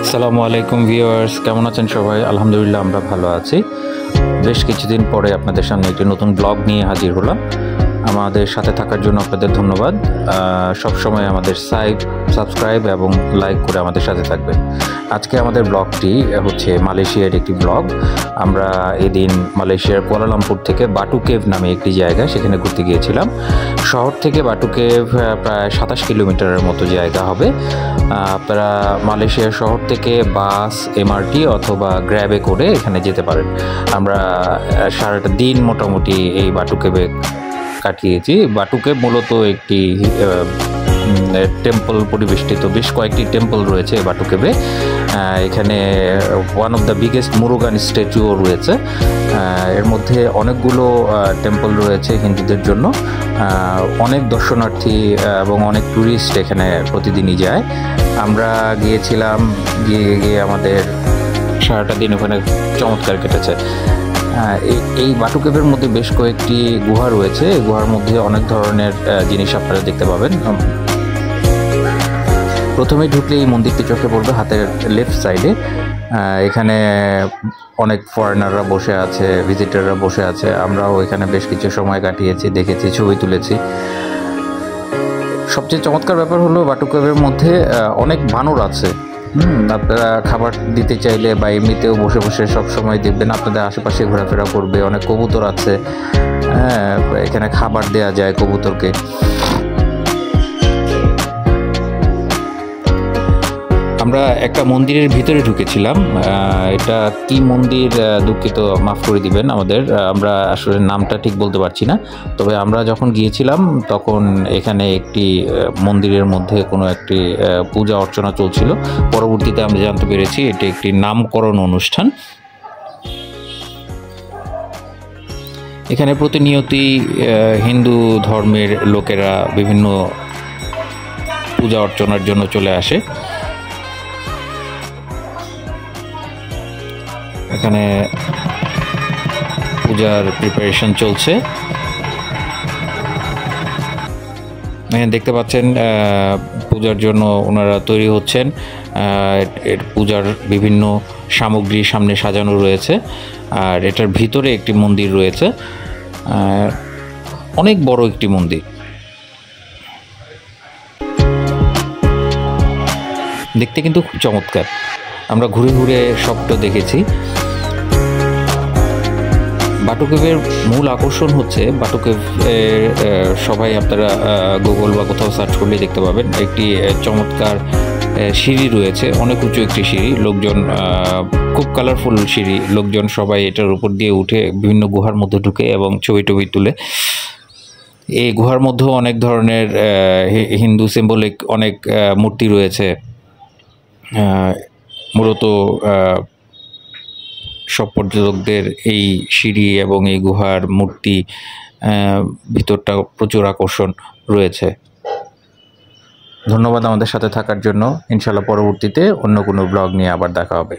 আসসালামু আলাইকুম ভিউয়ার্স, কেমন আছেন সবাই? আলহামদুলিল্লাহ আমরা ভালো আছি। বেশ কিছুদিন পরে আপনাদের সামনে একটি নতুন ব্লগ নিয়ে হাজির হলাম। আমাদের সাথে থাকার জন্য আপনাদের ধন্যবাদ। সবসময় আমাদের সাবস্ক্রাইব এবং লাইক করে আমাদের সাথে থাকবেন। আজকে আমাদের ব্লগটি হচ্ছে মালয়েশিয়ার একটি ব্লগ। আমরা এদিন মালয়েশিয়ার কুয়ালালামপুর থেকে বাটু কেভ নামে একটি জায়গা, সেখানে ঘুরতে গিয়েছিলাম। শহর থেকে বাটু কেভ প্রায় 27 কিলোমিটারের মতো জায়গা হবে। আপনারা মালয়েশিয়ার শহর থেকে বাস, এমআরটি অথবা গ্র্যাবে করে এখানে যেতে পারেন। আমরা সারাটা দিন মোটামুটি এই বাটু কেভে কাটিয়েছি। বাটু কেভ মূলত একটি টেম্পল পরিবেষ্টিত, বেশ কয়েকটি টেম্পল রয়েছে বাটু কেভে। এখানে one of the biggest Murugan স্ট্যাচুও রয়েছে। এর মধ্যে অনেকগুলো টেম্পল রয়েছে হিন্দুদের জন্য। অনেক দর্শনার্থী এবং অনেক ট্যুরিস্ট এখানে প্রতিদিনই যায়। আমরা গিয়েছিলাম, গিয়ে আমাদের সারাটা দিন ওখানে চমৎকার কেটেছে। এই বাটু কেভের মধ্যে বেশ কয়েকটি গুহা রয়েছে। এই গুহার মধ্যে অনেক ধরনের জিনিস আপনারা দেখতে পাবেন। প্রথমেই ঢুকলে এই মন্দিরটি চোখে পড়বে হাতের লেফট সাইডে। এখানে অনেক ফরেনাররা বসে আছে, ভিজিটাররা বসে আছে। আমরাও এখানে বেশ কিছু সময় কাটিয়েছি, দেখেছি, ছবি তুলেছি। সবচেয়ে চমৎকার ব্যাপার হলো বাটু কেভের মধ্যে অনেক বানর আছে। আপনারা খাবার দিতে চাইলে বা এমনিতেও বসে বসে সব সময় দেখবেন আপনাদের আশেপাশে ঘোরাফেরা করবে। অনেক কবুতর আছে, এখানে খাবার দেয়া যায় কবুতরকে। আমরা একটা মন্দিরের ভিতরে ঢুকেছিলাম। এটা কি মন্দির দুঃখিত, মাফ করে দিবেন আমাদের, আমরা আসলে নামটা ঠিক বলতে পারছি না। তবে আমরা যখন গিয়েছিলাম তখন এখানে একটি মন্দিরের মধ্যে কোনো একটি পূজা অর্চনা চলছিল। পরবর্তীতে আমরা জানতে পেরেছি এটি একটি নামকরণ অনুষ্ঠান। এখানে প্রতিনিয়তই হিন্দু ধর্মের লোকেরা বিভিন্ন পূজা অর্চনার জন্য চলে আসে। এখানে পূজার প্রিপারেশন চলছে। দেখতে পাচ্ছেন পূজার জন্য ওনারা তৈরি হচ্ছেন। এর পূজার বিভিন্ন সামগ্রী সামনে সাজানো রয়েছে। আর এটার ভিতরে একটি মন্দির রয়েছে, অনেক বড় একটি মন্দির। দেখতে কিন্তু খুব চমৎকার। আমরা ঘুরে ঘুরে সবটা দেখেছি। বাটু কেভের মূল আকর্ষণ হচ্ছে বাটু কেভ, সবাই আপনারা গুগল বা কোথাও সার্চ করলে দেখতে পাবেন একটি চমৎকার সিঁড়ি রয়েছে, অনেক উঁচু একটি সিঁড়ি। লোকজন, খুব কালারফুল সিঁড়ি, লোকজন সবাই এটার উপর দিয়ে উঠে বিভিন্ন গুহার মধ্যে ঢুকে এবং ছবি টবি তুলে। এই গুহার মধ্যেও অনেক ধরনের হিন্দু সিম্বলিক অনেক মূর্তি রয়েছে। মূলত সব পর্যটকদের এই সিঁড়ি এবং এই গুহার মূর্তি ভিতরটা প্রচুর আকর্ষণ রয়েছে। ধন্যবাদ আমাদের সাথে থাকার জন্য। ইনশাআল্লাহ পরবর্তীতে অন্য কোনো ব্লগ নিয়ে আবার দেখা হবে।